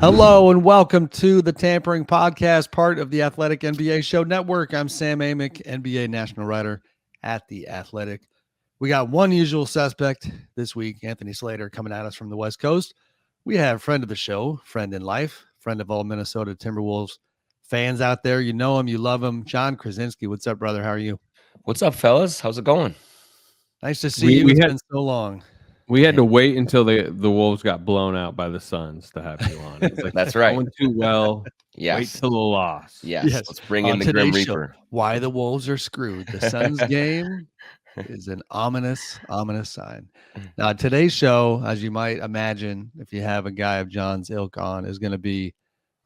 Hello and welcome to the Tampering Podcast, part of the Athletic NBA Show Network. I'm Sam Amick, NBA national writer at The Athletic. We got one usual suspect this week, Anthony Slater, coming at us from the West Coast. We have friend of the show, friend in life, friend of all Minnesota Timberwolves fans out there. You know him, you love him. John Krasinski, what's up, brother? How are you? What's up, fellas? How's it going? Nice to see you. It's been so long. We had to wait until the Wolves got blown out by the Suns to have you on. It's like, that's right. Going too well. Yes. Wait till the loss. Yes. Let's bring in the Grim Reaper. Show, why the Wolves are screwed. The Suns game is an ominous sign. Now, today's show, as you might imagine, if you have a guy of John's ilk on, is going to be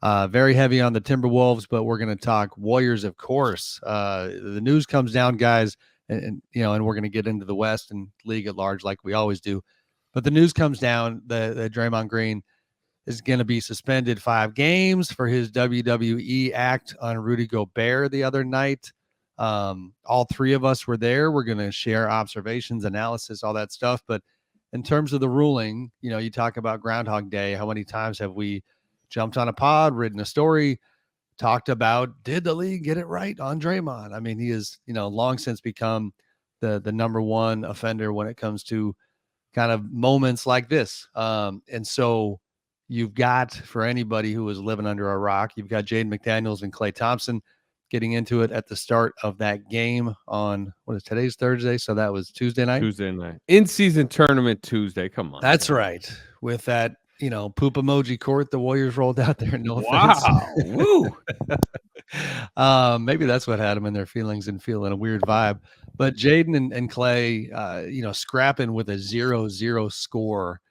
very heavy on the Timberwolves, but we're going to talk Warriors, of course. The news comes down, guys, and we're going to get into the West and league at large like we always do. But the news comes down that Draymond Green is going to be suspended 5 games for his WWE act on Rudy Gobert the other night. All three of us were there. We're going to share observations, analysis, all that stuff. But in terms of the ruling, you talk about Groundhog Day. How many times have we jumped on a pod, written a story, talked about, did the league get it right on Draymond? I mean, he is, long since become the number one offender when it comes to kind of moments like this. And so you've got, for anybody who is living under a rock, you've got Jaden McDaniels and Klay Thompson getting into it at the start of that game on, today's Thursday? So that was Tuesday night? Tuesday night. In-season tournament Tuesday. Come on. That's right. With that, poop emoji court the Warriors rolled out there. No offense. Wow. Woo. Maybe that's what had them in their feelings and feeling a weird vibe. But Jaden and Klay, scrapping with a 0-0 score.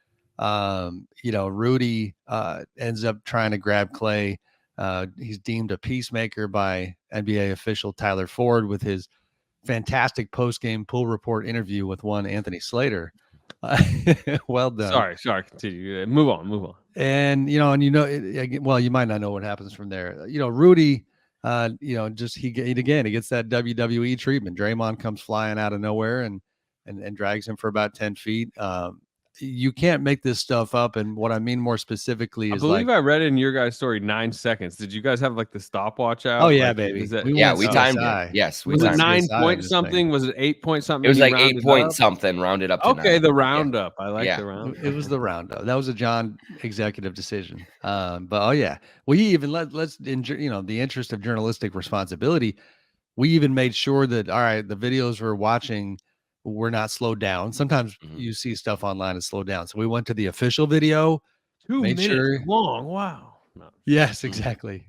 Rudy ends up trying to grab Klay. He's deemed a peacemaker by NBA official Tyler Ford with his fantastic post-game pool report interview with one Anthony Slater. Well done. Sorry. Continue. Move on. And you might not know what happens from there. Rudy, he gets that WWE treatment. Draymond comes flying out of nowhere and drags him for about 10 feet. You can't make this stuff up. And what I mean more specifically is, I believe I read in your guys' story 9 seconds. Did you guys have the stopwatch out? Oh yeah, baby. We timed it. Yes, was it 9 point something? Was it 8 point something? It was like 8 point something rounded up to 9. Okay, the roundup. I like the roundup. It was the roundup. That was a John executive decision. But we even let's in the interest of journalistic responsibility, we even made sure that the videos we're watching were not slowed down. Sometimes you see stuff online and slow down. So we went to the official video. 2 minutes long. Wow. No. Yes, exactly.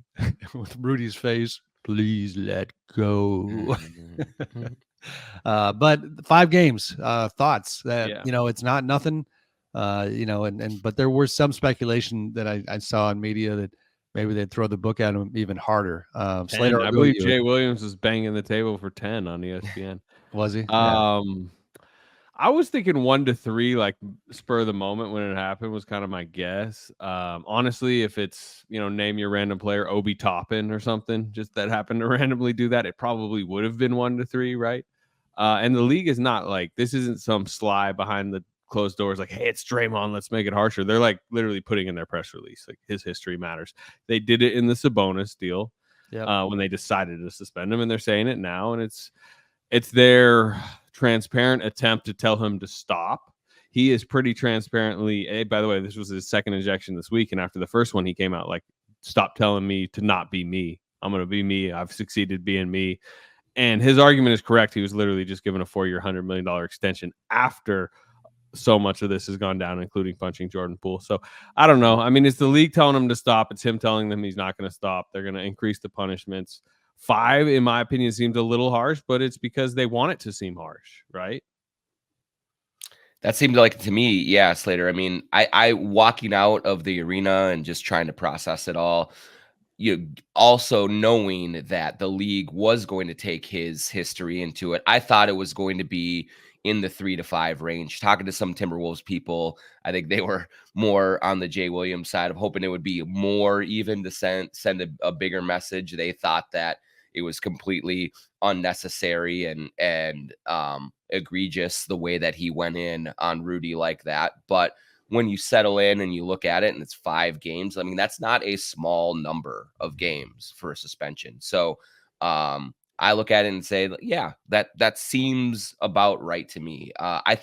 With Rudy's face, please let go. But 5 games, thoughts that, it's not nothing, but there was some speculation that I saw in media that maybe they'd throw the book at him even harder. Slater, I believe Jay Williams was banging the table for 10 on ESPN. Was he? I was thinking 1 to 3, like spur of the moment when it happened was kind of my guess. Honestly, if it's, name your random player, Obi Toppin or something, just that happened to randomly do that, it probably would have been 1 to 3, right? And the league is not this isn't some sly behind the closed doors, like, hey, it's Draymond, let's make it harsher. They're literally putting in their press release, his history matters. They did it in the Sabonis deal when they decided to suspend him, and they're saying it now, and it's their transparent attempt to tell him to stop. He is pretty transparently, by the way, this was his second injection this week, and after the first one, he came out stop telling me to not be me. I'm going to be me. I've succeeded being me. And his argument is correct. He was literally just given a 4-year, $100 million extension after so much of this has gone down, including punching Jordan Poole. So I don't know. I mean, it's the league telling him to stop. It's him telling them he's not going to stop. They're going to increase the punishments. 5, in my opinion, seems a little harsh, but it's because they want it to seem harsh, right? That seemed to me, Slater. I mean, I walking out of the arena and just trying to process it all, also knowing that the league was going to take his history into it. I thought it was going to be in the 3 to 5 range. Talking to some Timberwolves people, I think they were more on the Jay Williams side of hoping it would be more even to send a bigger message. They thought that it was completely unnecessary and egregious the way that he went in on Rudy like that. But when you settle in and you look at it and it's 5 games, I mean, that's not a small number of games for a suspension. So I look at it and say, yeah, that seems about right to me. I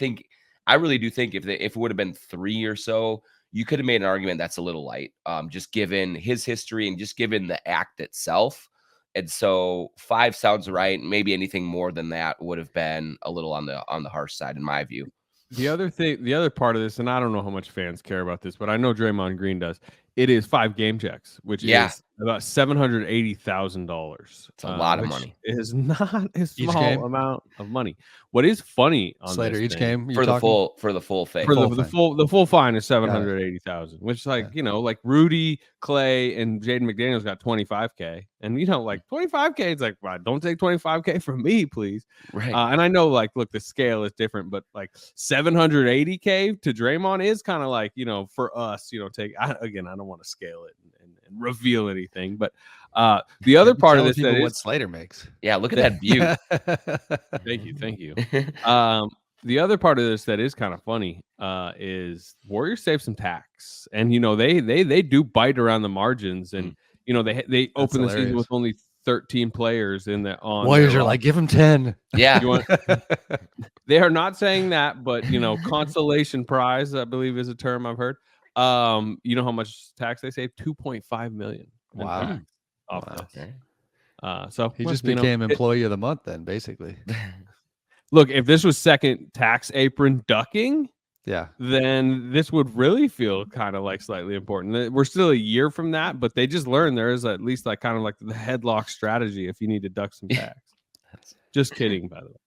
really do think if it would have been 3 or so, you could have made an argument that's a little light, just given his history and just given the act itself. And so 5 sounds right. Maybe anything more than that would have been a little on the harsh side, in my view. The other part of this, and I don't know how much fans care about this, but I know Draymond Green does. It is 5 game checks, which is about $780,000. It's a lot of money. It is not a small amount of money. What is funny on Slater, this each game for the full thing. The full fine is $780,000, which like Rudy, Clay, and Jaden McDaniels got $25K, and like $25K. It's like, well, don't take $25K from me, please. Right. And I know, like, look, the scale is different, but like $780K to Draymond is kind of like, for us, I don't want to scale it and reveal anything, but the other part of this that is what Slater makes. Yeah, look at that view. Thank you. The other part of this that is kind of funny is Warriors save some tax, and they do bite around the margins, and they open the season with only 13 players in the on. Warriors are like, give them 10. Yeah. They are not saying that, but consolation prize, I believe, is a term I've heard. You know how much tax they save? $2.5 million. Wow. Okay. So he just became employee of the month then, basically. Look, if this was second tax apron ducking, then this would really feel kind of like slightly important. We're still a year from that, but they just learned there is at least like kind of like the headlock strategy if you need to duck some tax. Just kidding, by the way.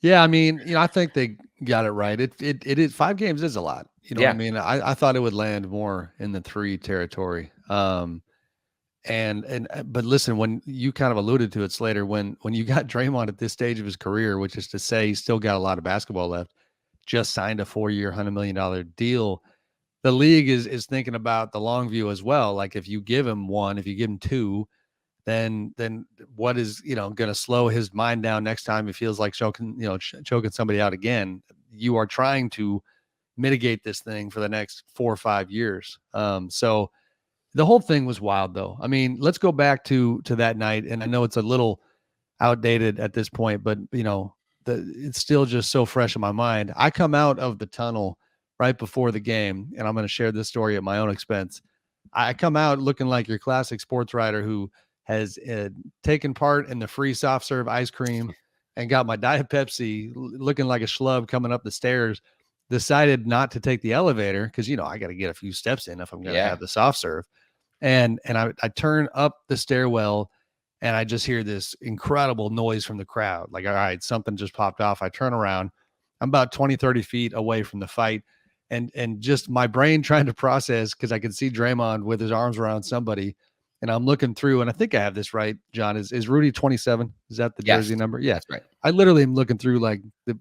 Yeah, I mean, I think they got it right. It is 5 games is a lot. What I mean? I thought it would land more in the 3 territory. But listen, when you kind of alluded to it, Slater, when you got Draymond at this stage of his career, which is to say he's still got a lot of basketball left, just signed a 4-year, $100 million deal. The league is thinking about the long view as well. Like if you give him 1, if you give him 2, then what is, going to slow his mind down next time he feels like choking somebody out again? You are trying to mitigate this thing for the next 4 or 5 years. So the whole thing was wild, though. I mean, let's go back to that night, and I know it's a little outdated at this point, but it's still just so fresh in my mind. I come out of the tunnel right before the game, and I'm going to share this story at my own expense. I come out looking like your classic sports writer who has taken part in the free soft serve ice cream and got my Diet Pepsi, looking like a schlub coming up the stairs. Decided not to take the elevator because I got to get a few steps in if I'm going to have the soft serve. And I turn up the stairwell and I just hear this incredible noise from the crowd. Like, all right, something just popped off. I turn around. I'm about 20, 30 feet away from the fight. And just my brain trying to process, because I can see Draymond with his arms around somebody. And I'm looking through, and I think I have this right, John. Is Rudy 27? Is that the jersey number? Yeah, that's right. I literally am looking through like the,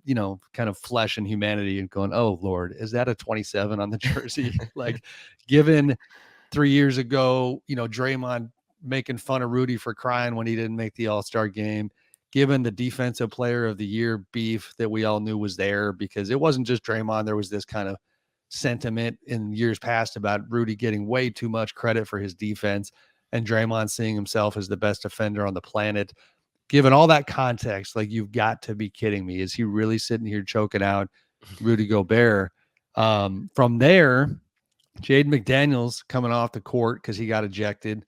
kind of flesh and humanity and going, oh, Lord, is that a 27 on the jersey? Like, given 3 years ago, Draymond making fun of Rudy for crying when he didn't make the All-Star game, given the defensive player of the year beef that we all knew was there, because it wasn't just Draymond. There was this kind of sentiment in years past about Rudy getting way too much credit for his defense and Draymond seeing himself as the best defender on the planet. Given all that context, like, you've got to be kidding me. Is he really sitting here choking out Rudy Gobert? From there, Jaden McDaniels coming off the court because he got ejected,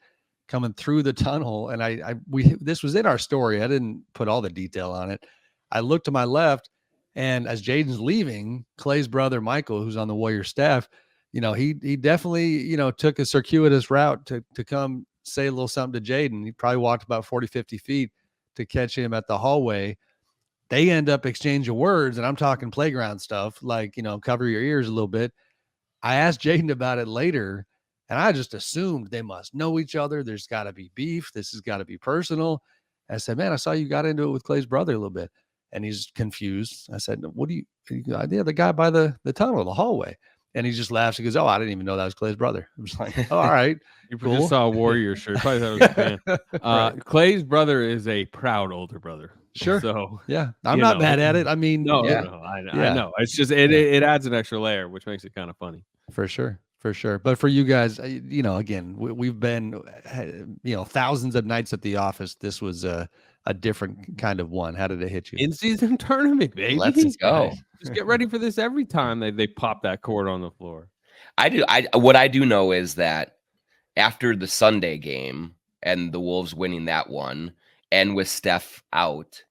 coming through the tunnel. And this was in our story. I didn't put all the detail on it. I looked to my left, and as Jaden's leaving, Clay's brother, Michael, who's on the Warriors staff, he definitely, took a circuitous route to come say a little something to Jaden. He probably walked about 40, 50 feet to catch him at the hallway. They end up exchanging words, and I'm talking playground stuff, like, cover your ears a little bit. I asked Jaden about it later, and I just assumed they must know each other. There's got to be beef. This has got to be personal. I said, man, I saw you got into it with Clay's brother a little bit. And he's confused. I said, what do you, the guy by the tunnel, the hallway. And he just laughs. He goes, oh, I didn't even know that was Clay's brother. I was like, oh, all right. You just saw a Warrior shirt. Probably thought it was a fan. Clay's brother is a proud older brother. Sure. So, Yeah. I'm not mad at it. I mean, no, Yeah. no, I yeah. know. It's just Yeah. it adds an extra layer, which makes it kind of funny. For sure. For sure. But for you guys, again, we've been, thousands of nights at the office. This was a different kind of one. How did it hit you? In-season tournament, Let's baby. go. Just get ready for this every time they pop that cord on the floor. What I do know is that after the Sunday game and the Wolves winning that one, and with Steph out,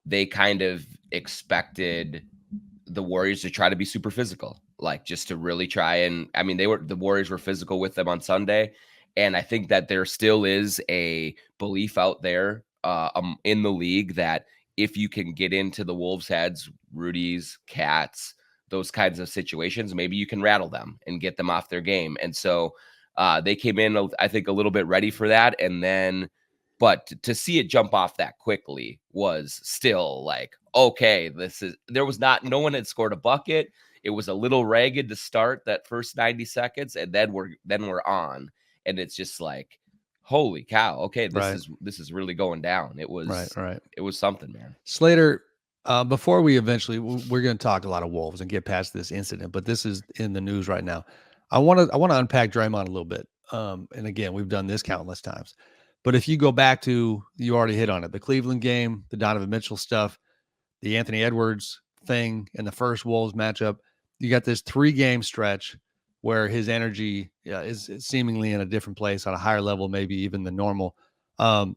they kind of expected the Warriors to try to be super physical, like just to really try and the Warriors were physical with them on Sunday. And I think that there still is a belief out there in the league that if you can get into the Wolves' heads, Rudy's, Cats, those kinds of situations, maybe you can rattle them and get them off their game. And so they came in, I think, a little bit ready for that. And then, but to see it jump off that quickly was still like, okay, no one had scored a bucket. It was a little ragged to start that first 90 seconds, and then we're on. And it's just like, holy cow, okay, this is really going down. It was right. It was something, man. Slater, before we're going to talk a lot of Wolves and get past this incident, but this is in the news right now. I want to unpack Draymond a little bit. And again, we've done this countless times. But if you go back to, you already hit on it, the Cleveland game, the Donovan Mitchell stuff, the Anthony Edwards thing, and the first Wolves matchup, you got this 3-game stretch where his energy is seemingly in a different place on a higher level, maybe even than normal. To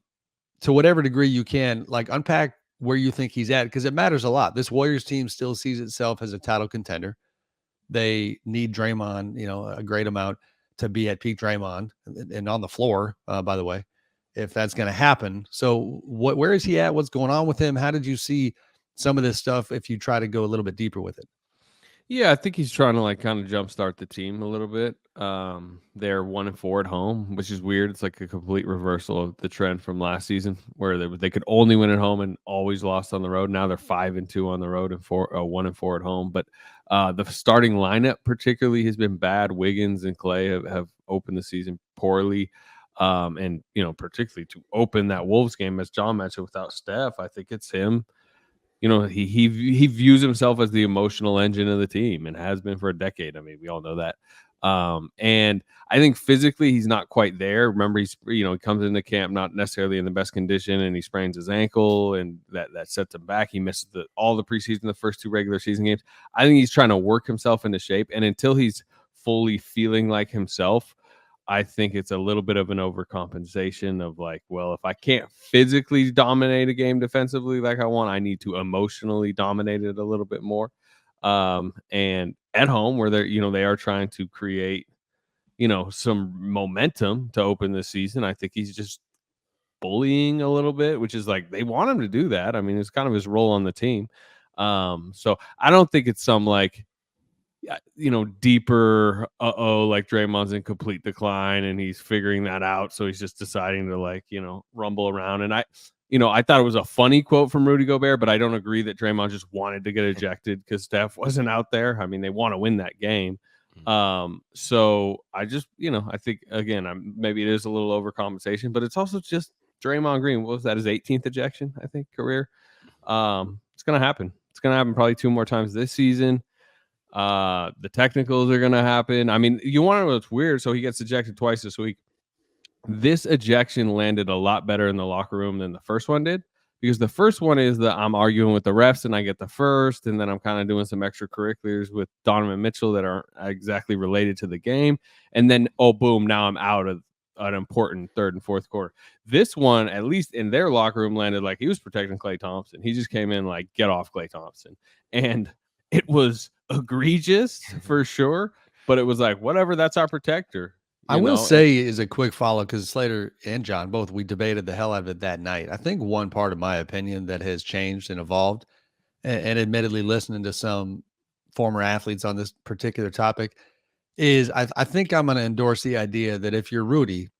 whatever degree you can, like, unpack where you think he's at, because it matters a lot. This Warriors team still sees itself as a title contender. They need Draymond, a great amount to be at peak Draymond and on the floor, by the way, if that's going to happen. So where is he at? What's going on with him? How did you see some of this stuff if you try to go a little bit deeper with it? Yeah, I think he's trying to kind of jumpstart the team a little bit. They're 1-4 at home, which is weird. It's like a complete reversal of the trend from last season, where they could only win at home and always lost on the road. Now they're 5-2 on the road and 1-4 at home. But the starting lineup particularly has been bad. Wiggins and Clay have opened the season poorly. And particularly to open that Wolves game, as John mentioned, without Steph, I think it's him. He views himself as the emotional engine of the team and has been for a decade. I mean, we all know that. And I think physically he's not quite there. Remember, he comes into camp not necessarily in the best condition, and he sprains his ankle, and that sets him back. He misses all the preseason, the first 2 regular season games. I think he's trying to work himself into shape, and until he's fully feeling like himself, I think it's a little bit of an overcompensation of like, well, if I can't physically dominate a game defensively like I want, I need to emotionally dominate it a little bit more. And at home, where they are trying to create, some momentum to open this season, I think he's just bullying a little bit, which is like, they want him to do that. I mean, it's kind of his role on the team. So I don't think it's some deeper, like Draymond's in complete decline and he's figuring that out. So he's just deciding to rumble around. And I thought it was a funny quote from Rudy Gobert, but I don't agree that Draymond just wanted to get ejected because Steph wasn't out there. I mean, they want to win that game. So I just, I think again, maybe it is a little overcompensation, but it's also just Draymond Green. What was that? His 18th ejection, I think, career. It's going to happen. It's going to happen probably 2 more times this season. The technicals are going to happen. I mean, you want to know what's weird? So he gets ejected twice this week. This ejection landed a lot better in the locker room than the first one did, because the first one is that I'm arguing with the refs and I get the first, and then I'm kind of doing some extracurriculars with Donovan Mitchell that aren't exactly related to the game. And then, oh, boom, now I'm out of an important 3rd and 4th quarter. This one, at least in their locker room, landed like he was protecting Klay Thompson. He just came in like, get off Klay Thompson. And it was egregious for sure, but it was like, whatever, that's our protector. I will say, is a quick follow, because Slater and John both, we debated the hell out of it that night. I think one part of my opinion that has changed and evolved, and admittedly listening to some former athletes on this particular topic, is I think I'm going to endorse the idea that if you're Rudy,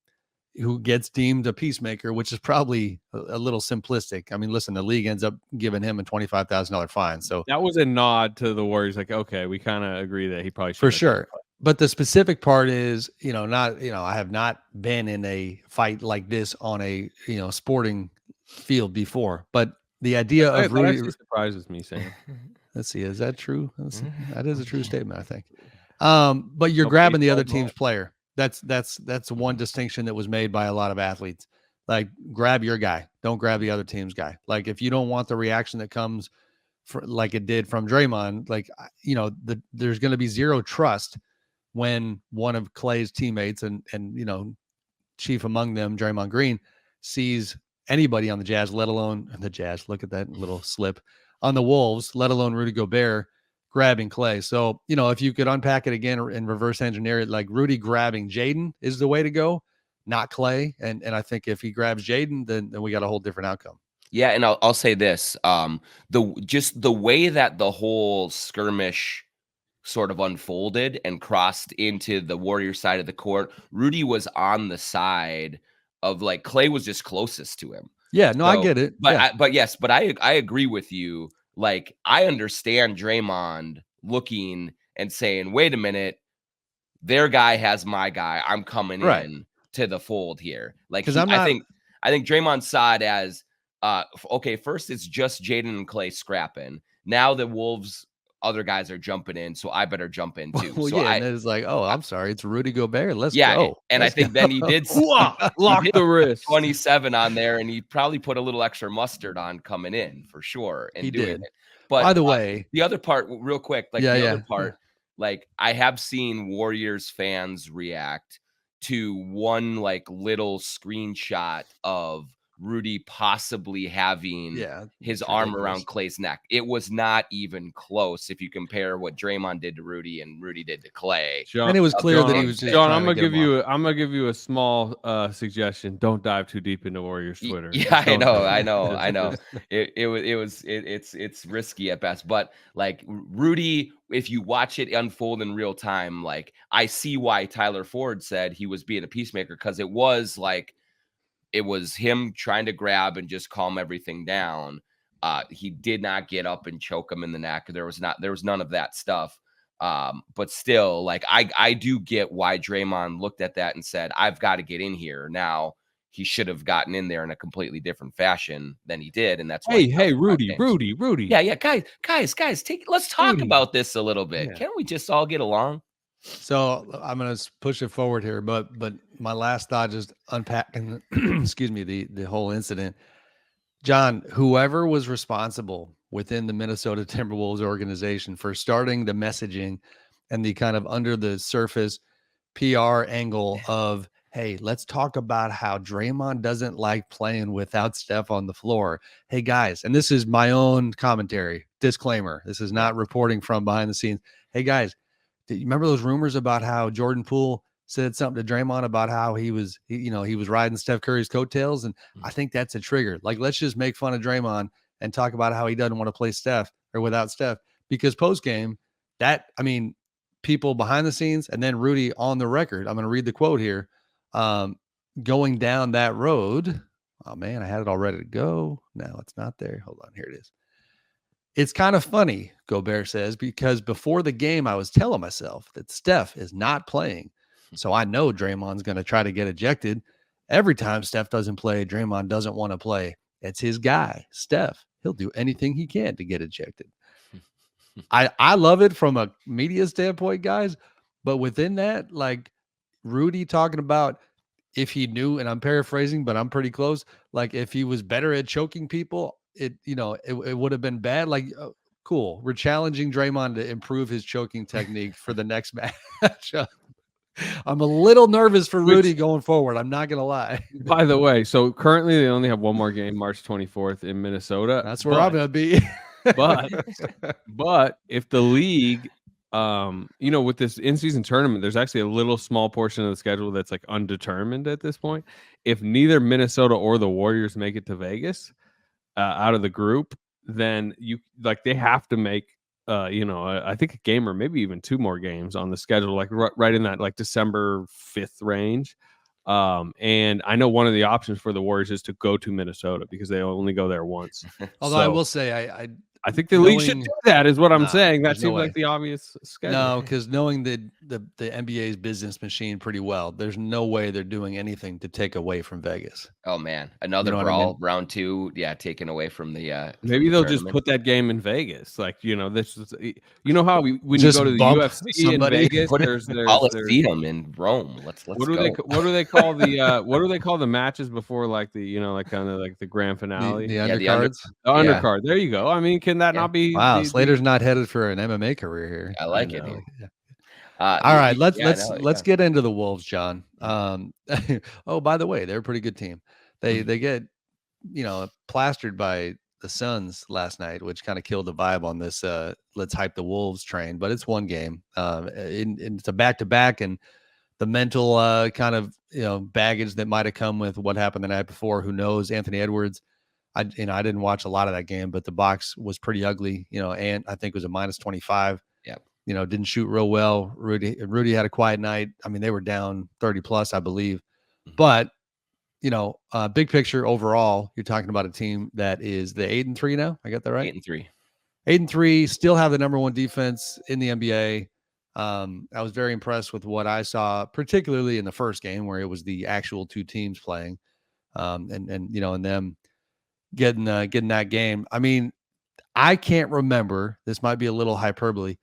who gets deemed a peacemaker, which is probably a little simplistic. I mean, listen, the league ends up giving him a $25,000 fine. So that was a nod to the Warriors. Like, okay, we kind of agree that he probably should. For sure. But the specific part is, I have not been in a fight like this on a, sporting field before, but the idea of That Rudy. actually surprises me, Sam. Let's see, is that true? That is a true statement, I think. Mm-hmm. But you're No grabbing the baseball other ball. team's player. That's one distinction that was made by a lot of athletes. Like, grab your guy, don't grab the other team's guy. Like, if you don't want the reaction that comes like it did from Draymond, like, there's going to be zero trust when one of Clay's teammates and chief among them, Draymond Green, sees anybody on the Jazz, let alone the Jazz. Look at that little slip on the Wolves, let alone Rudy Gobert grabbing Clay. So, if you could unpack it again and reverse engineer it, like Rudy grabbing Jaden is the way to go, not Clay. And I think if he grabs Jaden, then we got a whole different outcome. Yeah, and I'll say this: the way that the whole skirmish sort of unfolded and crossed into the Warriors side of the court, Rudy was on the side of, like, Clay was just closest to him. Yeah, no, I get it. But Yeah. I agree with you. Like, I understand Draymond looking and saying, "Wait a minute, their guy has my guy. I'm coming Right. in to the fold here." Like, 'Cause I'm I not- think Draymond saw it as, okay, first it's just Jaden and Clay scrapping. Now the Wolves other guys are jumping in, so I better jump in too. Well, So yeah, and then it's like, oh, I'm sorry, it's Rudy Gobert. Let's go. and I Let's think go. then he did Lock the wrist. 27 on there, and he probably put a little extra mustard on coming in for sure and He doing did. it. But By the way, the other part, real quick, like Yeah, the yeah. other part, like, I have seen Warriors fans react to one, like, little screenshot of Rudy possibly having his it's arm ridiculous. around Clay's neck. It was not even close if you compare what Draymond did to Rudy and Rudy did to Clay. John, And it was clear John, that he was just John, trying I'm to gonna get give him you. off. I'm gonna give you a small suggestion. Don't dive too deep into Warriors Twitter. Yeah, Don't do it. I know. It's risky at best, but, like, Rudy, if you watch it unfold in real time, like, I see why Tyler Ford said he was being a peacemaker, because it was like, it was him trying to grab and just calm everything down. He did not get up and choke him in the neck. There was none of that stuff. But still, like, I do get why Draymond looked at that and said, I've got to get in here. Now, he should have gotten in there in a completely different fashion than he did. And that's why. Hey, Rudy. Yeah. Guys, let's talk Rudy. about this a little bit. Yeah. Can't we just all get along? So I'm going to push it forward here, but my last thought, just unpacking, excuse me, the whole incident. John, whoever was responsible within the Minnesota Timberwolves organization for starting the messaging and the kind of under the surface PR angle of, hey, let's talk about how Draymond doesn't like playing without Steph on the floor. Hey, guys, and this is my own commentary, disclaimer. This is not reporting from behind the scenes. Hey, guys, do you remember those rumors about how Jordan Poole said something to Draymond about how he was riding Steph Curry's coattails? And I think that's a trigger. Like, let's just make fun of Draymond and talk about how he doesn't want to play Steph or without Steph, because post game, people behind the scenes, and then Rudy on the record, I'm going to read the quote here, going down that road. Oh man, I had it all ready to go. No, it's not there. Hold on. Here it is. It's kind of funny, Gobert says, because before the game, I was telling myself that Steph is not playing. So I know Draymond's going to try to get ejected. Every time Steph doesn't play, Draymond doesn't want to play. It's his guy, Steph. He'll do anything he can to get ejected. I love it from a media standpoint, guys. But within that, like Rudy talking about if he knew, and I'm paraphrasing, but I'm pretty close. Like if he was better at choking people, it would have been bad. Like, cool. We're challenging Draymond to improve his choking technique for the next matchup. I'm a little nervous for Rudy going forward. I'm not going to lie. By the way, so currently they only have one more game, March 24th in Minnesota. That's where I'm going to be. but if the league, with this in-season tournament, there's actually a little small portion of the schedule that's like undetermined at this point. If neither Minnesota or the Warriors make it to Vegas out of the group, then they have to make I think a game or maybe even two more games on the schedule, like right in that like December 5th range. And I know one of the options for the Warriors is to go to Minnesota because they only go there once. Although I will say, I think the league should do that, is what I'm saying. That there's no seems way. like the obvious schedule. No, because knowing the NBA's business machine pretty well, there's no way they're doing anything to take away from Vegas. Oh man, another know what I brawl, mean? round 2. Yeah, taken away from the Maybe from the they'll just tournament. put that game in Vegas. Like, this is, how when Just you go to the bump UFC somebody. in Vegas, Put it there's Coliseum in Rome. Let's what do go. they call the what do they call the matches before, like, the like kind of like the grand finale? The Yeah, undercards. The undercard. There you go. I mean, can that Yeah. not be Wow, Slater's not headed for an MMA career here. I like it. know. Yeah. All right, let's Yeah. get into the Wolves, John. Oh, by the way, they're a pretty good team. They get plastered by the Suns last night, which kind of killed the vibe on this let's hype the Wolves train. But it's one game, and it's a back-to-back, and the mental kind of baggage that might have come with what happened the night before. Who knows? Anthony Edwards. I didn't watch a lot of that game, but the box was pretty ugly. And I think it was a -25. Yeah. Didn't shoot real well. Rudy had a quiet night. I mean, they were down 30 plus, I believe. But big picture overall, you're talking about a team that is the 8-3 now. I got that right? 8-3. 8-3, still have the #1 defense in the NBA. I was very impressed with what I saw, particularly in the first game where it was the actual two teams playing, and them getting that game. I mean, I can't remember. This might be a little hyperbole,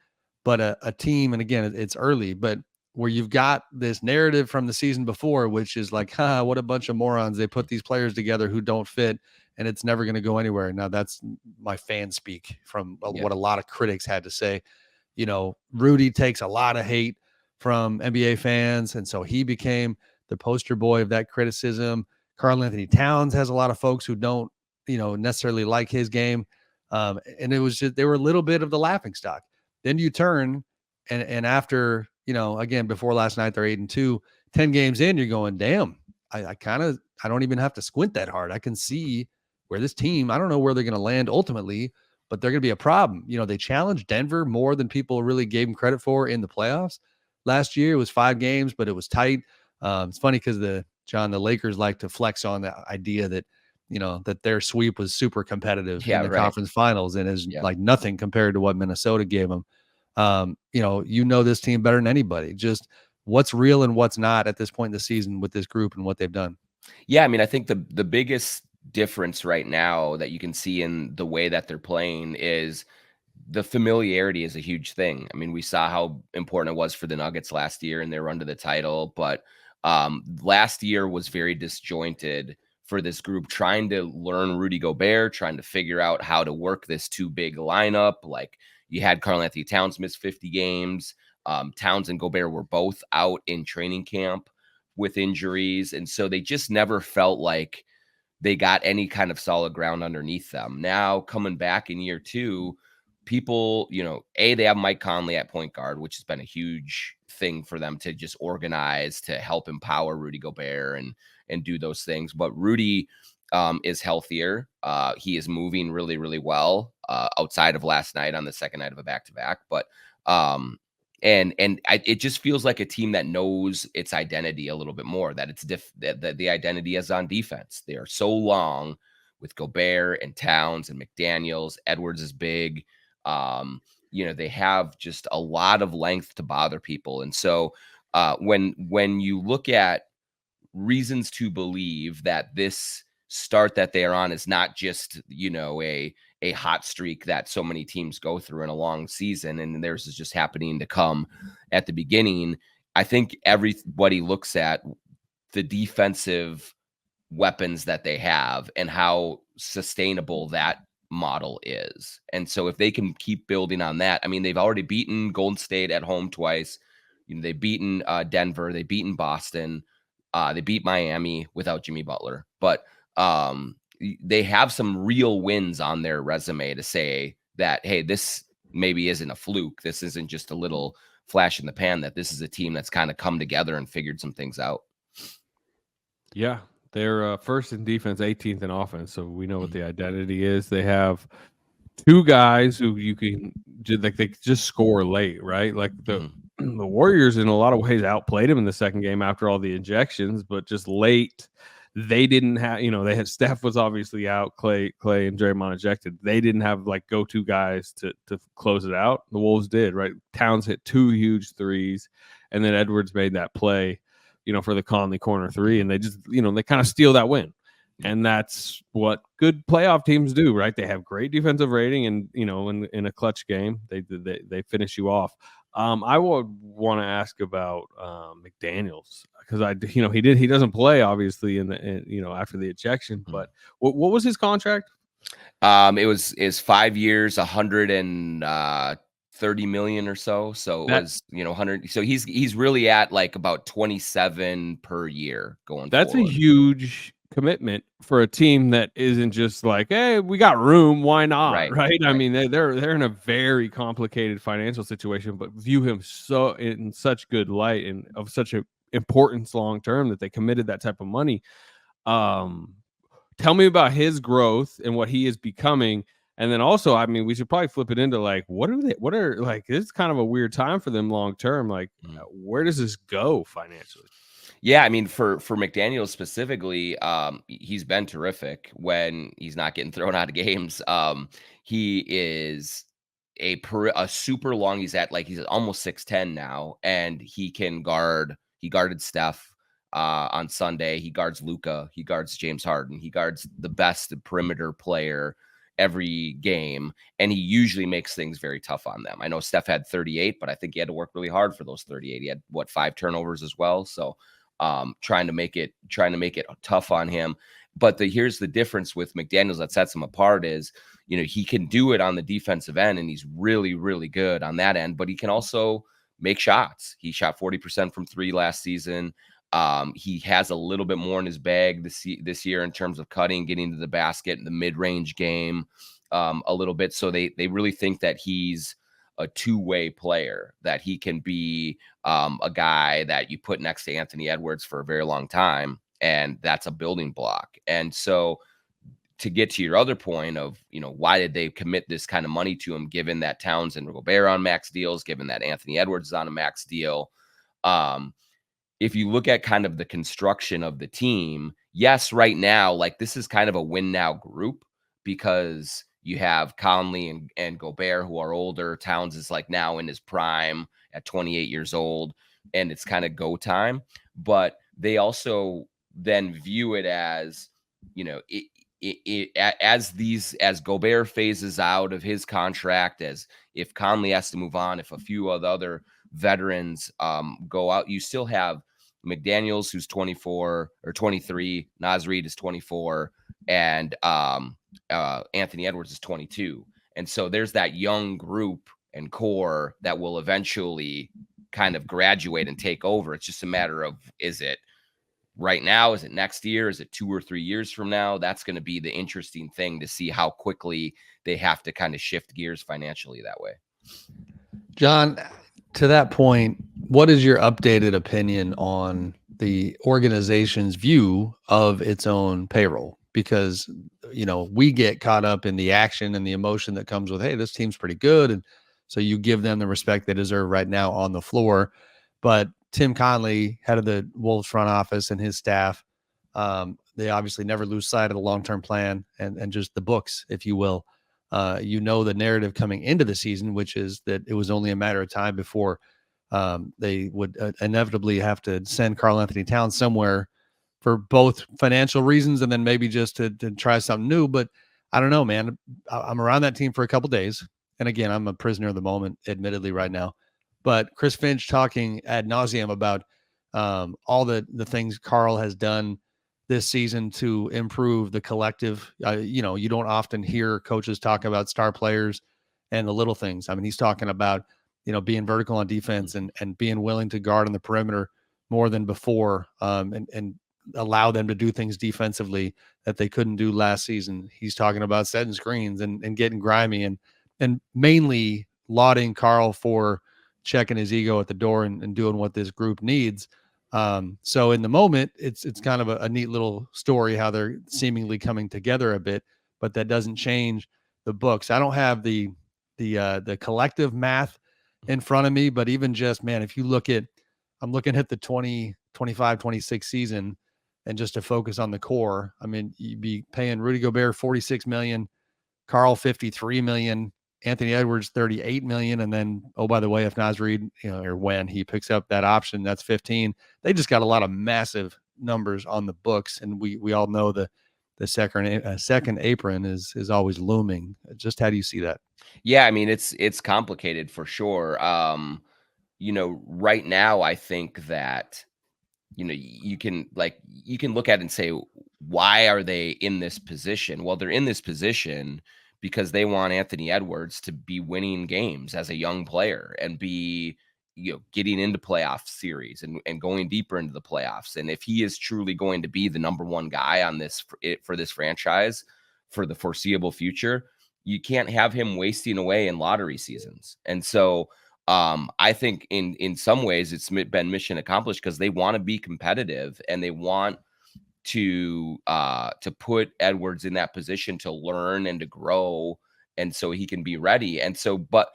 but a team, and again, it's early, but where you've got this narrative from the season before, which is like, what a bunch of morons. They put these players together who don't fit, and it's never going to go anywhere. Now, that's my fan speak from what a lot of critics had to say. Rudy takes a lot of hate from NBA fans, and so he became the poster boy of that criticism. Karl Anthony Towns has a lot of folks who don't, necessarily like his game. And it was just, they were a little bit of the laughing stock. Then you turn and after, again, before last night, they're 8-2, 10 games in, you're going, damn, I don't even have to squint that hard. I can see where this team, I don't know where they're going to land ultimately, but they're going to be a problem. They challenged Denver more than people really gave them credit for in the playoffs. Last year, it was 5 games, but it was tight. It's funny because the Lakers like to flex on the idea that, that their sweep was super competitive in the conference finals and is like nothing compared to what Minnesota gave them. This team better than anybody. Just what's real and what's not at this point in the season with this group and what they've done. Yeah, I mean, I think the biggest difference right now that you can see in the way that they're playing is the familiarity is a huge thing. I mean, we saw how important it was for the Nuggets last year and their run to the title, but last year was very disjointed for this group, trying to learn Rudy Gobert, trying to figure out how to work this too big lineup. Like, you had Karl Anthony Towns miss 50 games. Towns and Gobert were both out in training camp with injuries. And so they just never felt like they got any kind of solid ground underneath them. Now, coming back in year 2, people, they have Mike Conley at point guard, which has been a huge thing for them to just organize, to help empower Rudy Gobert and do those things. But Rudy is healthier. He is moving really, really well outside of last night on the second night of a back-to-back. But it just feels like a team that knows its identity a little bit more, that it's that the identity is on defense. They are so long with Gobert and Towns and McDaniels. Edwards is big. They have just a lot of length to bother people. And so when you look at reasons to believe that this start that they are on is not just, a hot streak that so many teams go through in a long season, and theirs is just happening to come at the beginning, I think everybody looks at the defensive weapons that they have and how sustainable that model is. And so if they can keep building on that, I mean, they've already beaten Golden State at home twice. They've beaten Denver, they've beaten Boston, they beat Miami without Jimmy Butler, but they have some real wins on their resume to say that, hey, this maybe isn't a fluke. This isn't just a little flash in the pan, that this is a team that's kind of come together and figured some things out. Yeah, they're first in defense, 18th in offense. So we know what the identity is. They have 2 guys who you can they just score late, right? Like the Warriors in a lot of ways outplayed them in the second game after all the injections, but just late they didn't have, they had Steph was obviously out, Clay and Draymond ejected. They didn't have like go-to guys to close it out. The Wolves did, right? Towns hit 2 huge threes, and then Edwards made that play, for the Conley corner three, and they just, they kind of steal that win. And that's what good playoff teams do, right? They have great defensive rating, and in a clutch game, they finish you off. I would want to ask about McDaniels, because he doesn't play obviously after the ejection, but what was his contract? Is 5 years, 130 million or so. So it was 100. So he's really at like about 27 per year going. That's forward. A huge commitment for a team that isn't just like, hey, we got room, why not? Right? I mean, they're in a very complicated financial situation, but view him in such good light and of such a importance long term that they committed that type of money. Tell me about his growth and what he is becoming. And then also, I mean, we should probably flip it into like, what are like, it's kind of a weird time for them long term. Like, where does this go financially? Yeah, I mean, for McDaniels specifically, he's been terrific when he's not getting thrown out of games. He is a super long. He's almost 6'10" now, and he can guard. He guarded Steph on Sunday. He guards Luka. He guards James Harden. He guards the best perimeter player every game, and he usually makes things very tough on them. I know Steph had 38, but I think he had to work really hard for those 38. He had 5 turnovers as well, so trying to make it tough on him. But here's the difference with McDaniels that sets him apart is, he can do it on the defensive end, and he's really, really good on that end, but he can also make shots. He shot 40% from 3 last season. He has a little bit more in his bag this year in terms of cutting, getting to the basket, the mid-range game a little bit. So they really think that he's a two-way player, that he can be a guy that you put next to Anthony Edwards for a very long time, and that's a building block. And so to get to your other point of, why did they commit this kind of money to him, given that Towns and Gobert on max deals, given that Anthony Edwards is on a max deal? If you look at kind of the construction of the team, yes, right now, like this is kind of a win now group, because you have Conley and Gobert who are older. Towns is like now in his prime at 28 years old, and it's kind of go time. But they also then view it as, as Gobert phases out of his contract, as if Conley has to move on, if a few of the other veterans go out, you still have McDaniels, who's 24 or 23, Naz Reid is 24, and Anthony Edwards is 22. And so there's that young group and core that will eventually kind of graduate and take over. It's just a matter of, is it right now? Is it next year? Is it 2 or 3 years from now? That's going to be the interesting thing, to see how quickly they have to kind of shift gears financially that way. John, to that point, what is your updated opinion on the organization's view of its own payroll? Because, we get caught up in the action and the emotion that comes with, hey, this team's pretty good. And so you give them the respect they deserve right now on the floor. But Tim Conley, head of the Wolves front office, and his staff, they obviously never lose sight of the long-term plan and just the books, if you will. The narrative coming into the season, which is that it was only a matter of time before they would inevitably have to send Karl Anthony Towns somewhere for both financial reasons and then maybe just to try something new. But I don't know, man. I'm around that team for a couple days. And again, I'm a prisoner of the moment, admittedly, right now. But Chris Finch talking ad nauseum about all the things Karl has done this season to improve the collective. You don't often hear coaches talk about star players and the little things. I mean, he's talking about, being vertical on defense and being willing to guard on the perimeter more than before, and allow them to do things defensively that they couldn't do last season. He's talking about setting screens and getting grimy and mainly lauding Karl for checking his ego at the door and doing what this group needs. So in the moment, it's kind of a neat little story how they're seemingly coming together a bit, but that doesn't change the books. I don't have the collective math in front of me, but even just, man, if you look at, I'm looking at the 2025-26 season, and just to focus on the core. I mean, you'd be paying Rudy Gobert $46 million, Carl $53 million, Anthony Edwards $38 million, and then, oh, by the way, if Naz Reid, or when he picks up that option, that's 15. They just got a lot of massive numbers on the books, and we all know the second apron is always looming. Just how do you see that? Yeah, I mean, it's complicated for sure. Right now, I think that you can look at it and say, why are they in this position? Well, they're in this position because they want Anthony Edwards to be winning games as a young player and be, getting into playoff series and going deeper into the playoffs. And if he is truly going to be the number one guy on this for this franchise for the foreseeable future, you can't have him wasting away in lottery seasons. And so I think in some ways it's been mission accomplished because they want to be competitive and they want to put Edwards in that position to learn and to grow, and so he can be ready. And so, but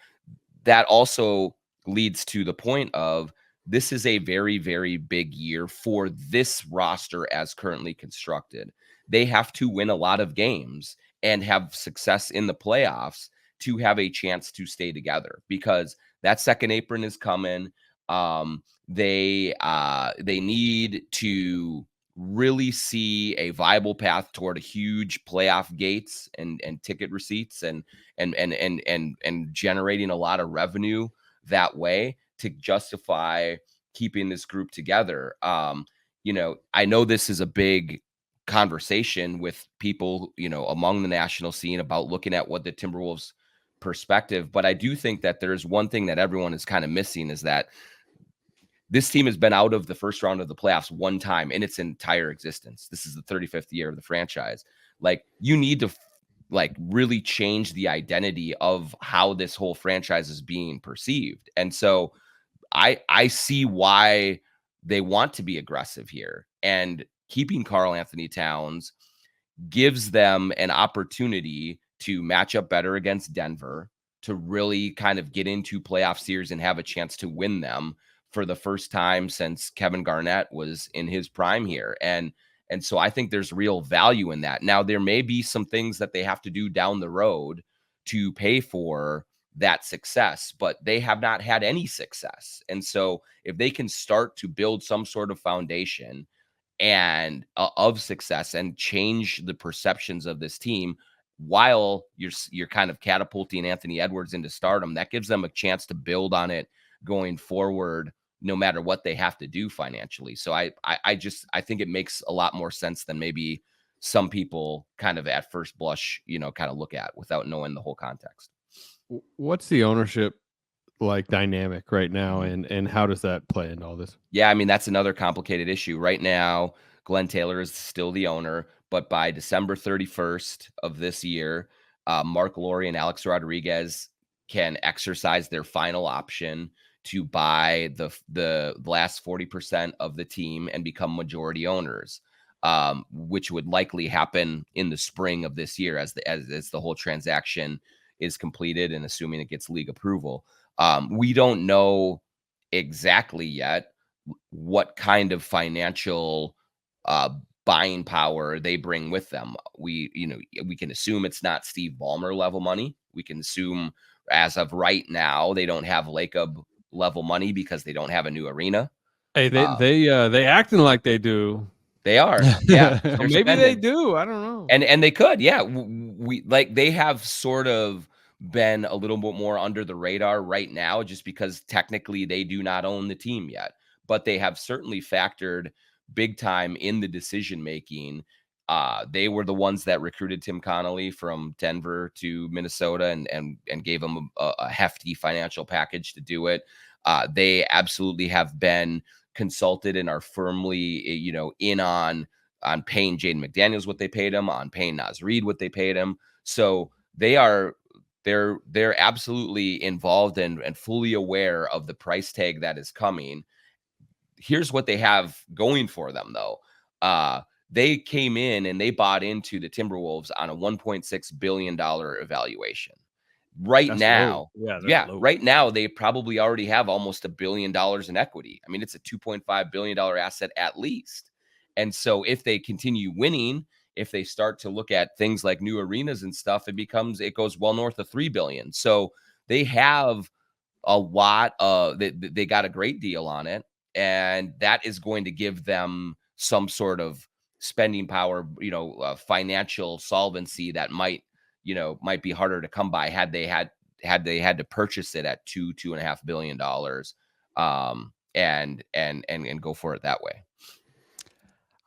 that also leads to the point of this is a very, very big year for this roster as currently constructed. They have to win a lot of games and have success in the playoffs to have a chance to stay together, because that second apron is coming. They need to really see a viable path toward a huge playoff gates and ticket receipts and generating a lot of revenue that way to justify keeping this group together. I know this is a big conversation with people, among the national scene about looking at what the Timberwolves perspective, but I do think that there's one thing that everyone is kind of missing, is that this team has been out of the first round of the playoffs one time in its entire existence. This is the 35th year of the franchise. Like, you need to really change the identity of how this whole franchise is being perceived. And so I see why they want to be aggressive here, and keeping Karl Anthony Towns gives them an opportunity to match up better against Denver, to really kind of get into playoff series and have a chance to win them for the first time since Kevin Garnett was in his prime here. And so I think there's real value in that. Now, there may be some things that they have to do down the road to pay for that success, but they have not had any success. And so if they can start to build some sort of foundation and of success and change the perceptions of this team while you're kind of catapulting Anthony Edwards into stardom, that gives them a chance to build on it going forward, no matter what they have to do financially. So I think it makes a lot more sense than maybe some people kind of at first blush, kind of look at without knowing the whole context. What's the ownership dynamic right now, and how does that play into all this? Yeah, I mean, that's another complicated issue. Right now, Glenn Taylor is still the owner, but by December 31st of this year, Mark Lowry and Alex Rodriguez can exercise their final option to buy the last 40% of the team and become majority owners, which would likely happen in the spring of this year as the whole transaction is completed, and assuming it gets league approval. We don't know exactly yet what kind of financial buying power they bring with them. We can assume it's not Steve Ballmer level money. We can assume, as of right now, they don't have Lacob level money because they don't have a new arena. Hey, they acting like they do. They are, yeah. So maybe they do. I don't know. And they could, yeah. They have sort of been a little bit more under the radar right now, just because technically they do not own the team yet, but they have certainly factored big time in the decision making. They were the ones that recruited Tim Connolly from Denver to Minnesota and gave him a hefty financial package to do it. They absolutely have been consulted and are firmly, in on paying Jaden McDaniels what they paid him, on paying Naz Reid what they paid him. So they're absolutely involved and fully aware of the price tag that is coming. Here's what they have going for them, though. They came in and they bought into the Timberwolves on a $1.6 billion evaluation. Right now, right now, they probably already have almost $1 billion in equity. I mean, it's a $2.5 billion asset at least. And so if they continue winning, if they start to look at things like new arenas and stuff, it goes well north of $3 billion. So they have a lot of, they got a great deal on it. And that is going to give them some sort of spending power, financial solvency that might be harder to come by had they had to purchase it at $2.5 billion, and go for it that way.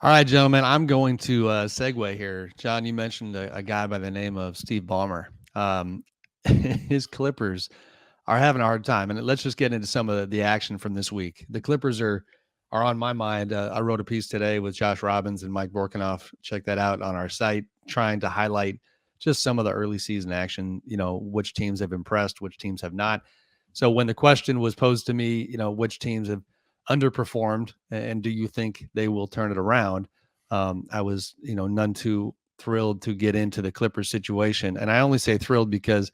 All right, gentlemen, I'm going to segue here. John, you mentioned a guy by the name of Steve Ballmer. His Clippers are having a hard time, and let's just get into some of the action from this week. The Clippers are on my mind. I wrote a piece today with Josh Robbins and Mike Borkenoff. Check that out on our site, trying to highlight just some of the early season action, which teams have impressed, which teams have not. So when the question was posed to me, which teams have underperformed and do you think they will turn it around? I was, none too thrilled to get into the Clippers situation. And I only say thrilled because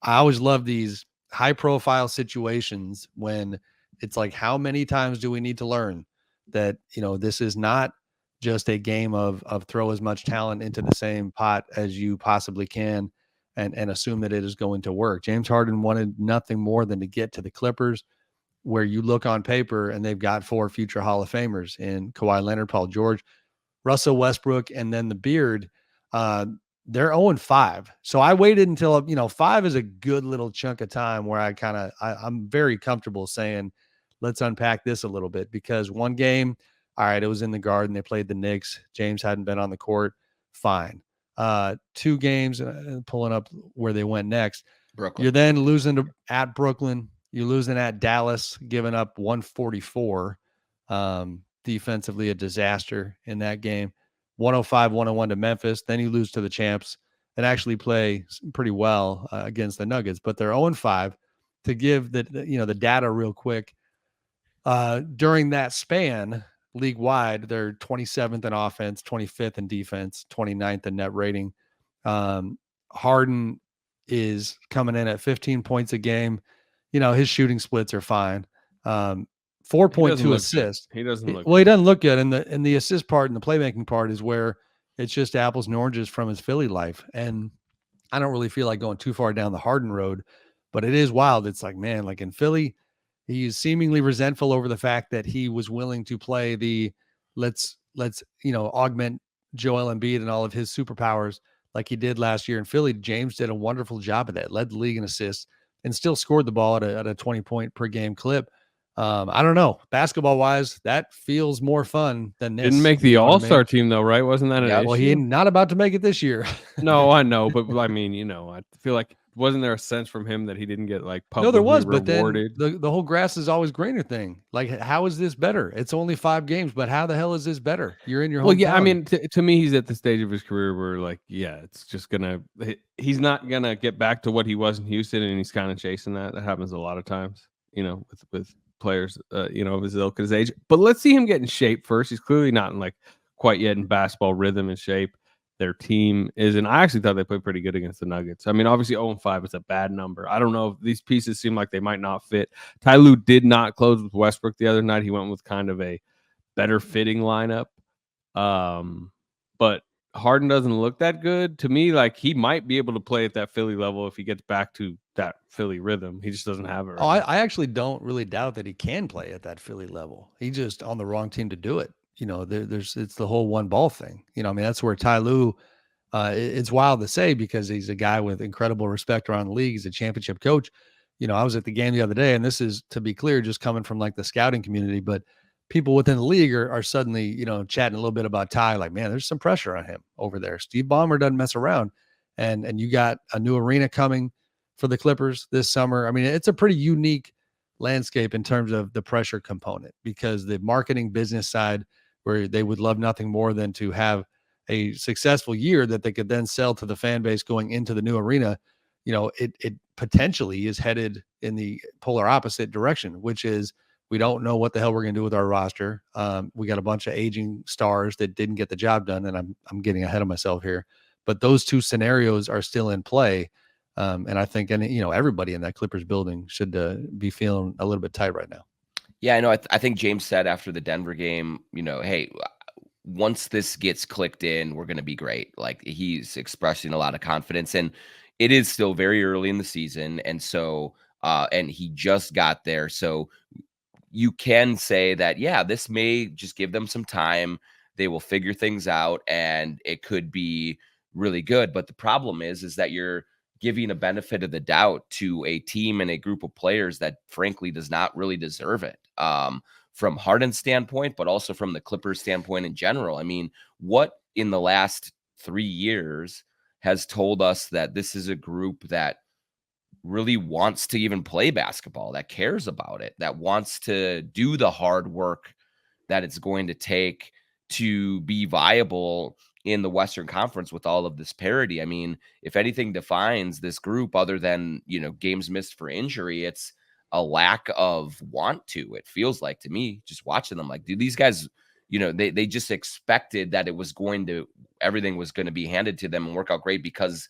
I always love these high profile situations when it's like, how many times do we need to learn that, this is not just a game of throw as much talent into the same pot as you possibly can and assume that it is going to work. James Harden wanted nothing more than to get to the Clippers, where you look on paper and they've got 4 future Hall of Famers in Kawhi Leonard, Paul George, Russell Westbrook, and then the Beard. They're 0-5. So I waited until, 5 is a good little chunk of time where I'm very comfortable saying, let's unpack this a little bit, because one game, all right, it was in the Garden. They played the Knicks. James hadn't been on the court. Fine. 2 games, pulling up where they went next. Brooklyn. You're then losing at Brooklyn. You're losing at Dallas, giving up 144. Defensively, a disaster in that game. 105-101 to Memphis. Then you lose to the champs and actually play pretty well against the Nuggets. But they're 0-5. To give the data real quick, during that span, league-wide, they're 27th in offense, 25th in defense, 29th in net rating. Harden is coming in at 15 points a game. His shooting splits are fine. 4.2 assists. He doesn't look well. He doesn't look good. And the assist part and the playmaking part is where it's just apples and oranges from his Philly life. And I don't really feel like going too far down the Harden road, but it is wild. It's like, man, like in Philly, he's seemingly resentful over the fact that he was willing to play the let's augment Joel Embiid and all of his superpowers like he did last year in Philly. James did a wonderful job of that, led the league in assists, and still scored the ball at a 20-point per game clip. I don't know. Basketball wise, that feels more fun than this. Didn't make the All-Star team though, right? Wasn't that an issue? Well, he's not about to make it this year. No, I know, but I mean, I feel like, wasn't there a sense from him that he didn't get like publicly No, there was, rewarded? but then the whole grass is always greener thing. Like, how is this better? It's only 5 games, but how the hell is this better? You're in your hometown. Well, yeah, I mean, to me, he's at the stage of his career where, like, yeah, it's just he's not gonna get back to what he was in Houston, and he's kind of chasing that. That happens a lot of times, with players, of his ilk, his age. But let's see him get in shape first. He's clearly not in like quite yet in basketball rhythm and shape. Their team is, and I actually thought they played pretty good against the Nuggets. I mean, obviously 0-5 is a bad number. I don't know if these pieces seem like they might not fit. Ty Lue did not close with Westbrook the other night. He went with kind of a better fitting lineup. But Harden doesn't look that good to me. Like, he might be able to play at that Philly level if he gets back to that Philly rhythm. He just doesn't have it. Right. I actually don't really doubt that he can play at that Philly level. He's just on the wrong team to do it. It's the whole one ball thing. That's where Ty Lue, it's wild to say because he's a guy with incredible respect around the league. He's a championship coach. I was at the game the other day, and this is, to be clear, just coming from like the scouting community, but people within the league are suddenly, chatting a little bit about Ty, like, man, there's some pressure on him over there. Steve Ballmer doesn't mess around. And you got a new arena coming for the Clippers this summer. I mean, it's a pretty unique landscape in terms of the pressure component, because the marketing business side, where they would love nothing more than to have a successful year that they could then sell to the fan base going into the new arena, it potentially is headed in the polar opposite direction, which is, we don't know what the hell we're going to do with our roster. We got a bunch of aging stars that didn't get the job done, and I'm getting ahead of myself here. But those 2 scenarios are still in play, and I think everybody in that Clippers building should be feeling a little bit tight right now. Yeah, I know. I think James said after the Denver game, hey, once this gets clicked in, we're going to be great. Like, he's expressing a lot of confidence, and it is still very early in the season. And so, and he just got there. So you can say that, yeah, this may just give them some time. They will figure things out and it could be really good. But the problem is that you're giving a benefit of the doubt to a team and a group of players that frankly does not really deserve it. From Harden's standpoint, but also from the Clippers standpoint in general. I mean, what in the last 3 years has told us that this is a group that really wants to even play basketball, that cares about it, that wants to do the hard work that it's going to take to be viable in the Western Conference with all of this parity? I mean, if anything defines this group other than, games missed for injury, it's a lack of want to. It feels like to me, just watching them, like, do these guys, they just expected that everything was going to be handed to them and work out great because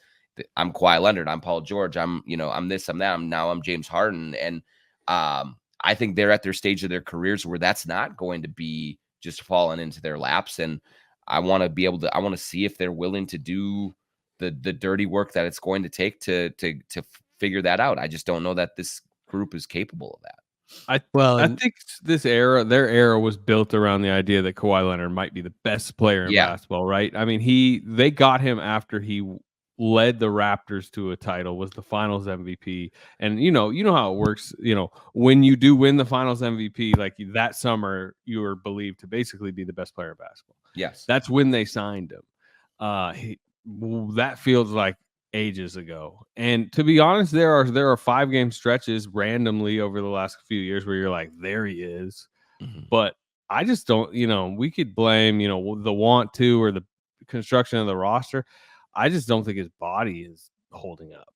I'm Kawhi Leonard, I'm Paul George, I'm this, I'm that, I'm James Harden. And I think they're at their stage of their careers where that's not going to be just falling into their laps. And I want to see if they're willing to do the dirty work that it's going to take to figure that out. I just don't know that this group is capable of that. I think their era was built around the idea that Kawhi Leonard might be the best player in basketball, right? I mean, they got him after he led the Raptors to a title, was the finals MVP. And you know how it works. When you do win the finals MVP, like that summer, you were believed to basically be the best player in basketball. Yes. That's when they signed him. That feels like ages ago. And to be honest, there are 5-game stretches randomly over the last few years where you're like, there he is. Mm-hmm. But I just don't, we could blame, the want to or the construction of the roster. I just don't think his body is holding up.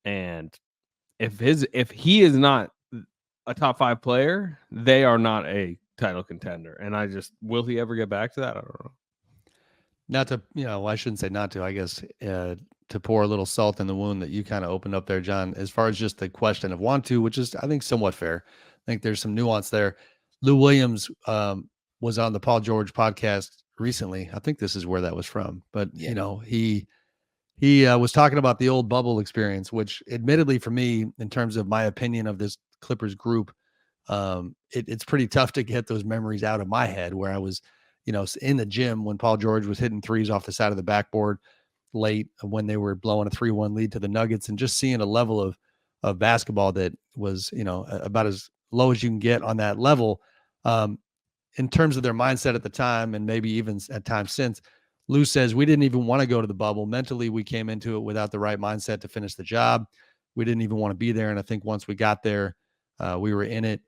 And if he is not a top 5 player, they are not a title contender. And will he ever get back to that? I don't know. Not to, I shouldn't say not to, I guess, to pour a little salt in the wound that you kind of opened up there, John, as far as just the question of want to, which is, I think, somewhat fair. I think there's some nuance there. Lou Williams was on the Paul George podcast recently. I think this is where that was from, but he was talking about the old bubble experience, which admittedly for me, in terms of my opinion of this Clippers group, it's pretty tough to get those memories out of my head where I was, in the gym when Paul George was hitting threes off the side of the backboard late when they were blowing a 3-1 lead to the Nuggets, and just seeing a level of basketball that was, about as low as you can get on that level. In terms of their mindset at the time, and maybe even at times since, Lou says, we didn't even want to go to the bubble. Mentally, we came into it without the right mindset to finish the job. We didn't even want to be there. And I think once we got there, we were in it.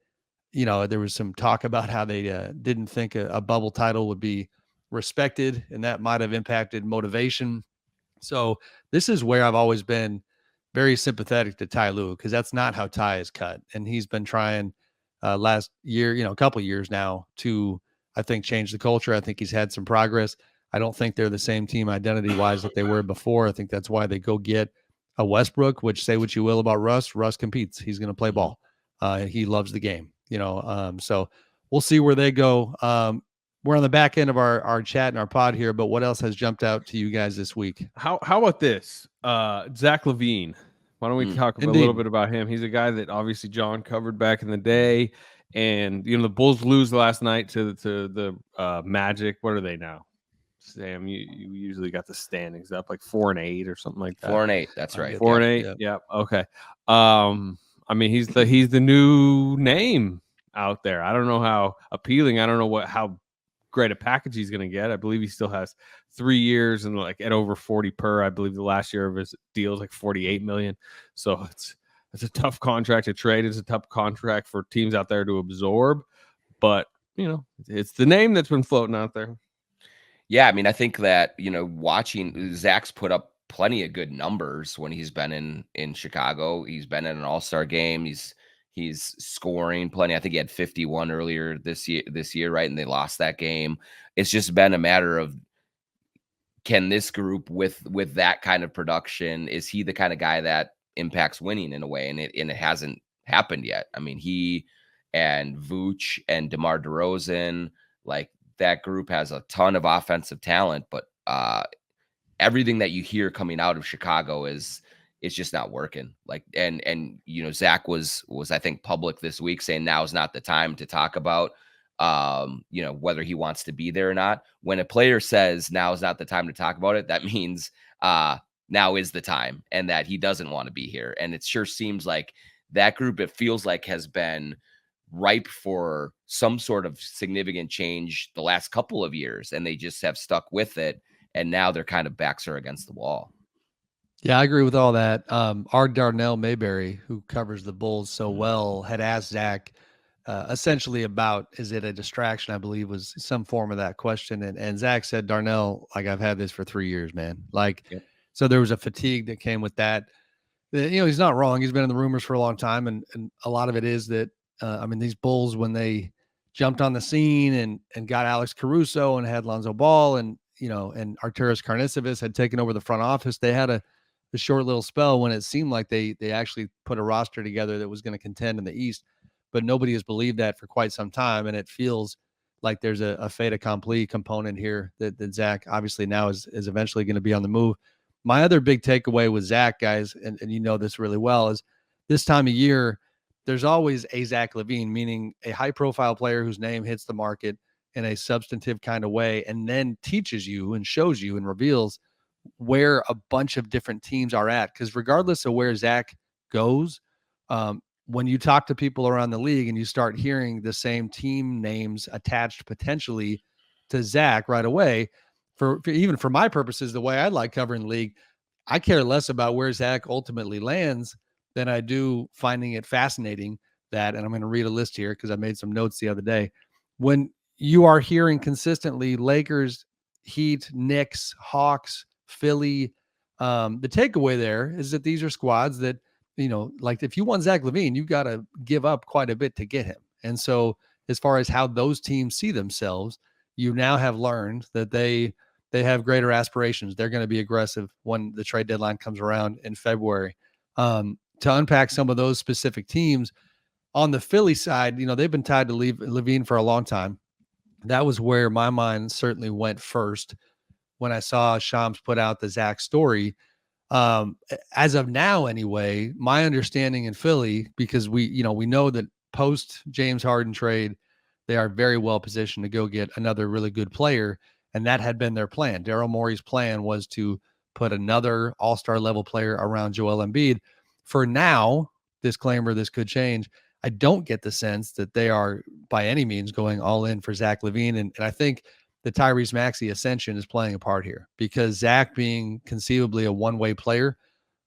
There was some talk about how they didn't think a bubble title would be respected, and that might have impacted motivation. So this is where I've always been very sympathetic to Ty Lue, because that's not how Ty is cut. And he's been trying last year, a couple of years now, to, I think, change the culture. I think he's had some progress. I don't think they're the same team identity-wise that they were before. I think that's why they go get a Westbrook, which, say what you will about Russ competes. He's going to play ball. He loves the game, so we'll see where they go. We're on the back end of our chat and our pod here, but what else has jumped out to you guys this week? Mm. How about this? Zach LaVine. Why don't we talk a little bit about him? He's a guy that obviously John covered back in the day. And, the Bulls lose last night to the Magic. What are they now? Sam, you usually got the standings up like 4-8 or something like that. 4-8. That's right. 4-8. Yeah. Okay. I mean, he's the new name out there. I don't know how appealing. I don't know how great a package he's going to get. I believe he still has 3 years and like at over 40 per. I believe the last year of his deal is like 48 million. So it's a tough contract to trade. It's a tough contract for teams out there to absorb. But it's the name that's been floating out there. Yeah, I mean, I think that, watching Zach's put up plenty of good numbers when he's been in Chicago. He's been in an all-star game. He's scoring plenty. I think he had 51 earlier this year, right? And they lost that game. It's just been a matter of, can this group with that kind of production, is he the kind of guy that impacts winning in a way? And it hasn't happened yet. I mean, he and Vooch and DeMar DeRozan, like, that group has a ton of offensive talent, but everything that you hear coming out of Chicago is it's just not working. Like, and Zach was I think public this week saying now is not the time to talk about whether he wants to be there or not. When a player says now is not the time to talk about it, that means now is the time, and that he doesn't want to be here. And it sure seems like that group, it feels like, has been ripe for some sort of significant change the last couple of years, and they just have stuck with it. And now their kind of backs are against the wall. Yeah, I agree with all that. Our Darnell Mayberry, who covers the Bulls so well, had asked Zach essentially about, is it a distraction? I believe was some form of that question. And Zach said, Darnell, like, I've had this for 3 years, man. Like, Yep. So there was a fatigue that came with that. He's not wrong. He's been in the rumors for a long time. And a lot of it is that, these Bulls, when they jumped on the scene and got Alex Caruso and had Lonzo Ball and Arturas Karnisovas had taken over the front office, they had a short little spell when it seemed like they actually put a roster together that was going to contend in the East, but nobody has believed that for quite some time. And it feels like there's a fait accompli component here that Zach obviously now is eventually going to be on the move. My other big takeaway with Zach, guys, and you know this really well, is this time of year, there's always a Zach LaVine, meaning a high profile player whose name hits the market in a substantive kind of way, and then teaches you and shows you and reveals where a bunch of different teams are at. Because regardless of where Zach goes, when you talk to people around the league and you start hearing the same team names attached potentially to Zach right away, for even for my purposes, the way I like covering the league, I care less about where Zach ultimately lands than I do finding it fascinating that, and I'm going to read a list here because I made some notes the other day, when you are hearing consistently Lakers, Heat, Knicks, Hawks, Philly. The takeaway there is that these are squads that, like, if you want Zach LaVine, you've got to give up quite a bit to get him. And so as far as how those teams see themselves, you now have learned that they have greater aspirations. They're going to be aggressive when the trade deadline comes around in February. To unpack some of those specific teams, on the Philly side, they've been tied to LaVine for a long time. That was where my mind certainly went first when I saw Shams put out the Zach story. As of now, anyway, my understanding in Philly, because we know that post James Harden trade, they are very well positioned to go get another really good player. And that had been their plan. Daryl Morey's plan was to put another all-star level player around Joel Embiid. For now, disclaimer, this could change. I don't get the sense that they are by any means going all in for Zach LaVine. And I think the Tyrese Maxey ascension is playing a part here, because Zach being conceivably a one-way player,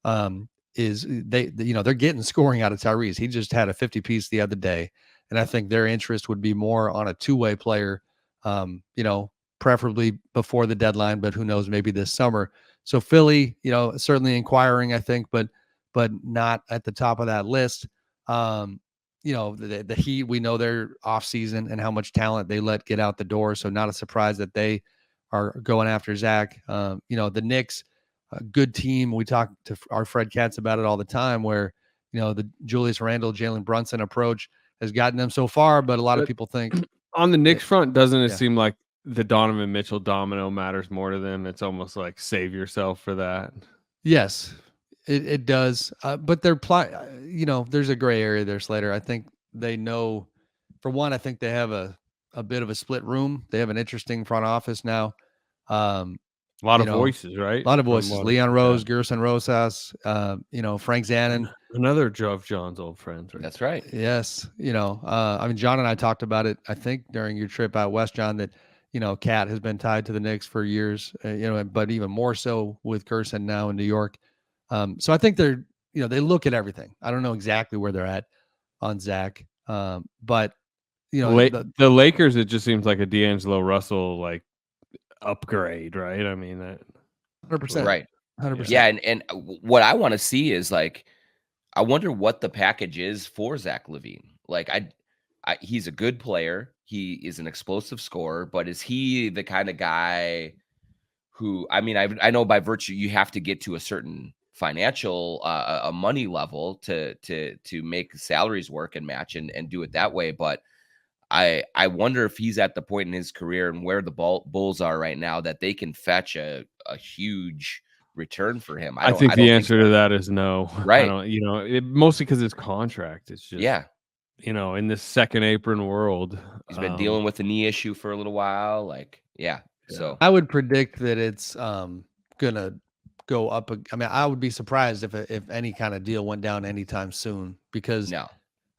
they're getting scoring out of Tyrese. He just had a 50 piece the other day. And I think their interest would be more on a two-way player, preferably before the deadline, but who knows, maybe this summer. So Philly, certainly inquiring, I think, but not at the top of that list. The Heat, we know their off season and how much talent they let get out the door. So not a surprise that they are going after Zach. The Knicks, a good team. We talk to our Fred Katz about it all the time, where, the Julius Randle, Jalen Brunson approach has gotten them so far, but a lot of people think on the Knicks front, doesn't it seem like the Donovan Mitchell domino matters more to them? It's almost like save yourself for that. Yes, it does. But there's a gray area there, Slater. I think they know, for one, I think they have a bit of a split room. They have an interesting front office now. A lot of voices, right? A lot of voices. Leon Rose, Gerson Rosas, Frank Zanin. Another of John's old friends, right? That's right. Yes. John and I talked about it, I think, during your trip out west, John, that, Cat has been tied to the Knicks for years, but even more so with Gerson now in New York. So I think they're, they look at everything. I don't know exactly where they're at on Zach. But the Lakers, it just seems like a D'Angelo Russell upgrade, right? I mean, that 100%. Right. 100%. Yeah. And what I want to see is, I wonder what the package is for Zach LaVine. He's a good player. He is an explosive scorer, but is he the kind of guy who, I know by virtue, you have to get to a certain financial, a money level to make salaries work and match and do it that way. But I wonder if he's at the point in his career and where the Bulls are right now that they can fetch a huge return for him. I think the answer so. to that is no. Right. I don't, mostly because his contract. It's just, Yeah. In this second apron world. He's been dealing with a knee issue for a little while. Like, yeah. So I would predict that it's gonna go up. I mean, I would be surprised if any kind of deal went down anytime soon, because no.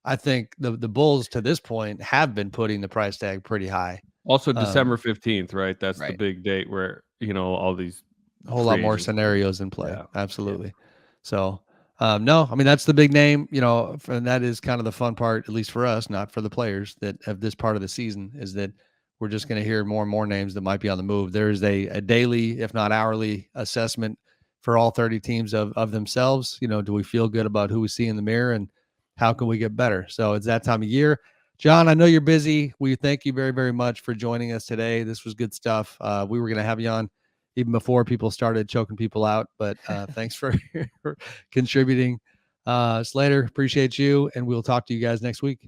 I think the Bulls to this point have been putting the price tag pretty high. Also, December 15th, right? That's the Right. big date where all these a whole lot more scenarios in play. Yeah. Absolutely. Yeah. So, no, I mean, that's the big name, and that is kind of the fun part, at least for us, not for the players that of this part of the season, is that we're just going to hear more and more names that might be on the move. There's a daily, if not hourly, assessment for all 30 teams of themselves. Do we feel good about who we see in the mirror, and how can we get better? So it's that time of year. John, I know you're busy. We thank you very, very much for joining us today. This was good stuff. We were going to have you on even before people started choking people out, but thanks for contributing. Slater, appreciate you, and we'll talk to you guys next week.